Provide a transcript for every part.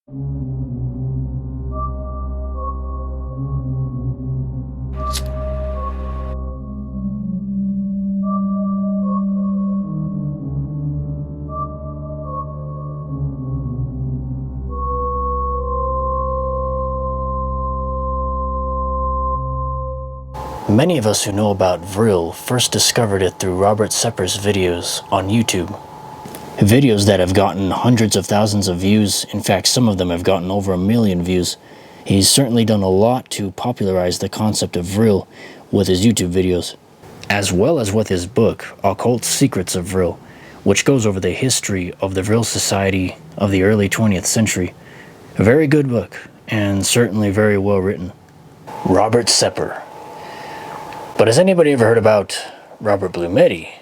Many of us who know about Vril first discovered it through Robert Sepper's videos on YouTube. Videos that have gotten hundreds of thousands of views. In fact, some of them have gotten over 1 million views. He's certainly done a lot to popularize the concept of Vril with his YouTube videos, as well as with his book, Occult Secrets of Vril, which goes over the history of the Vril Society of the early 20th century. A very good book, and certainly very well written. Robert Sepper. But has anybody ever heard about Robert Blumetti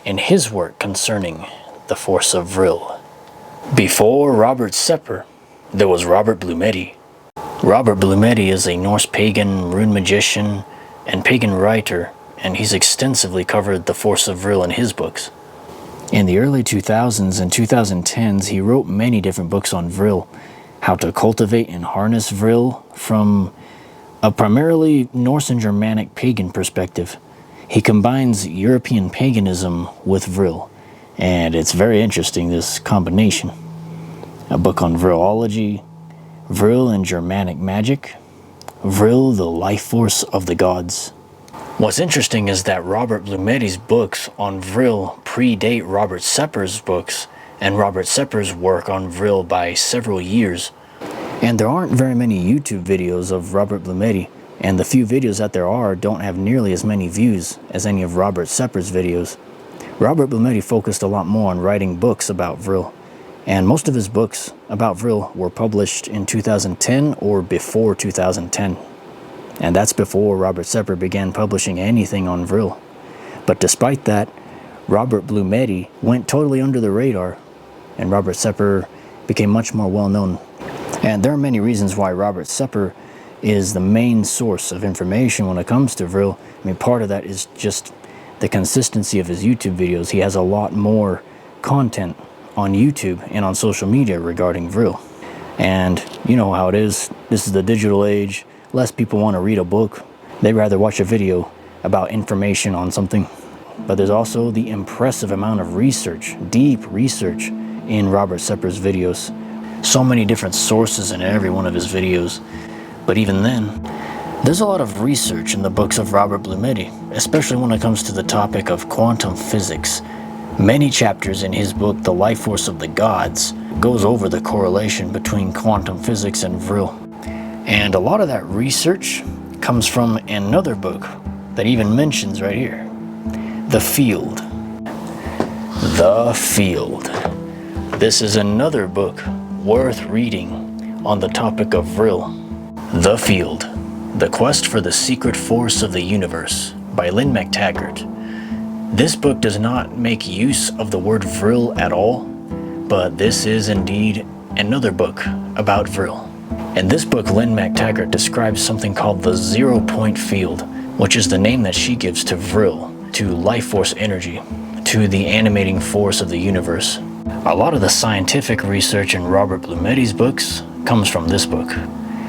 and his work concerning the force of Vril? Before Robert Sepper, there was Robert Blumetti. Robert Blumetti is a Norse pagan, rune magician, and pagan writer, and he's extensively covered the force of Vril in his books. In the early 2000s and 2010s, he wrote many different books on Vril, how to cultivate and harness Vril from a primarily Norse and Germanic pagan perspective. He combines European paganism with Vril, and it's very interesting, this combination. A book on Vrilology, Vril and Germanic magic, Vril, the life force of the gods. What's interesting is that Robert Blumetti's books on Vril predate Robert Sepper's books and Robert Sepper's work on Vril by several years. And there aren't very many YouTube videos of Robert Blumetti, and the few videos that there are don't have nearly as many views as any of Robert Sepper's videos. Robert Blumetti focused a lot more on writing books about Vril, and most of his books about Vril were published in 2010 or before 2010. And that's before Robert Sepper began publishing anything on Vril. But despite that, Robert Blumetti went totally under the radar, and Robert Sepper became much more well known. And there are many reasons why Robert Sepper is the main source of information when it comes to Vril. I mean, part of that is just the consistency of his YouTube videos. He has a lot more content on YouTube and on social media regarding Vril. And you know how it is. This is the digital age. Less people want to read a book. They'd rather watch a video about information on something. But there's also the impressive amount of research, deep research, in Robert Sepper's videos. So many different sources in every one of his videos. But even then, there's a lot of research in the books of Robert Blumetti, especially when it comes to the topic of quantum physics. Many chapters in his book, The Life Force of the Gods, goes over the correlation between quantum physics and Vril. And a lot of that research comes from another book that even mentions right here, The Field. The Field. This is another book worth reading on the topic of Vril. The Field, The Quest for the Secret Force of the Universe by Lynn McTaggart. This book does not make use of the word Vril at all, but this is indeed another book about Vril. In this book, Lynn McTaggart describes something called the 0-point field, which is the name that she gives to Vril, to life force energy, to the animating force of the universe. A lot of the scientific research in Robert Blumetti's books comes from this book.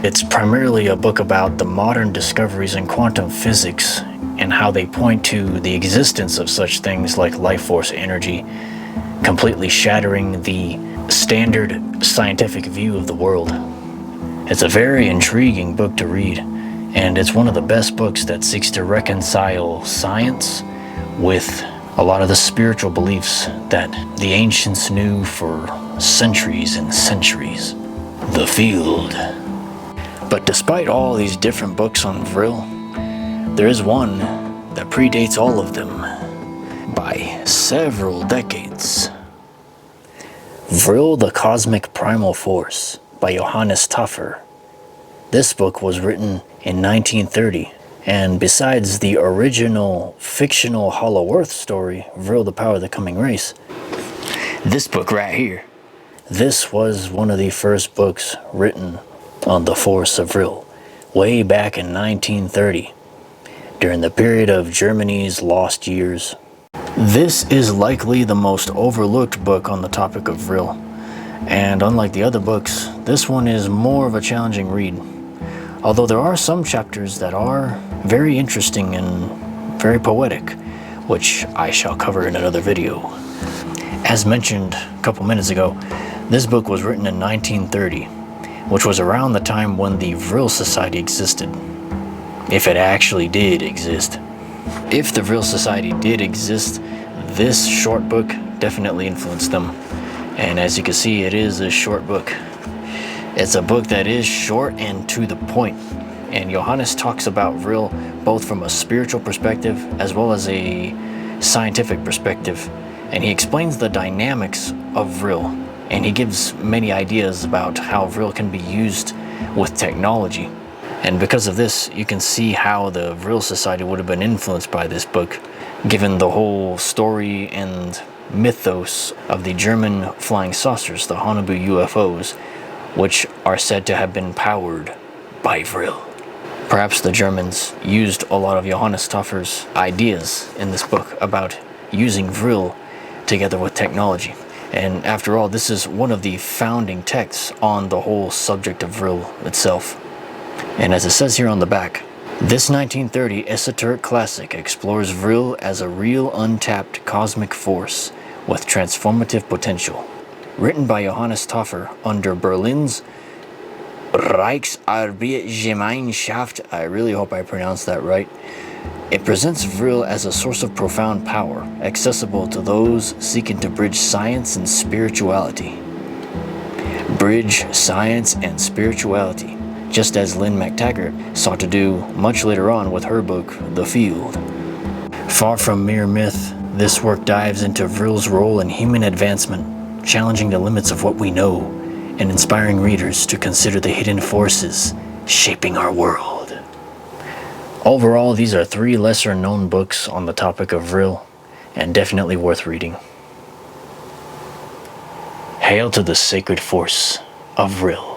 It's primarily a book about the modern discoveries in quantum physics and how they point to the existence of such things like life force energy, completely shattering the standard scientific view of the world. It's a very intriguing book to read, and it's one of the best books that seeks to reconcile science with a lot of the spiritual beliefs that the ancients knew for centuries and centuries. The Field. But despite all these different books on Vril, there is one that predates all of them by several decades. Vril, the Cosmic Primal Force by Johannes Taffer. This book was written in 1930, and besides the original fictional Hollow Earth story, Vril, the Power of the Coming Race, this book right here, this was one of the first books written on the force of Vril, way back in 1930, during the period of Germany's lost years. This is likely the most overlooked book on the topic of Vril, And unlike the other books, this one is more of a challenging read. Although there are some chapters that are very interesting and very poetic, which I shall cover in another video. As mentioned a couple minutes ago, this book was written in 1930, which was around the time when the Vril Society existed. If it actually did exist. If the Vril Society did exist, this short book definitely influenced them. And as you can see, it is a short book. It's a book that is short and to the point. And Johannes talks about Vril both from a spiritual perspective as well as a scientific perspective. And he explains the dynamics of Vril. And he gives many ideas about how Vril can be used with technology. And because of this, you can see how the Vril Society would have been influenced by this book, given the whole story and mythos of the German flying saucers, the Haunebu UFOs, which are said to have been powered by Vril. Perhaps the Germans used a lot of Johannes Toffer's ideas in this book about using Vril together with technology. And after all, this is one of the founding texts on the whole subject of Vril itself. And as it says here on the back, this 1930 esoteric classic explores Vril as a real untapped cosmic force with transformative potential. Written by Johannes Toffer under Berlin's Reichsarbeitsgemeinschaft, I really hope I pronounced that right. It presents Vril as a source of profound power, accessible to those seeking to bridge science and spirituality. Bridge science and spirituality, just as Lynn McTaggart sought to do much later on with her book, The Field. Far from mere myth, this work dives into Vril's role in human advancement, challenging the limits of what we know, and inspiring readers to consider the hidden forces shaping our world. Overall, these are 3 lesser-known books on the topic of Vril, and definitely worth reading. Hail to the sacred force of Vril.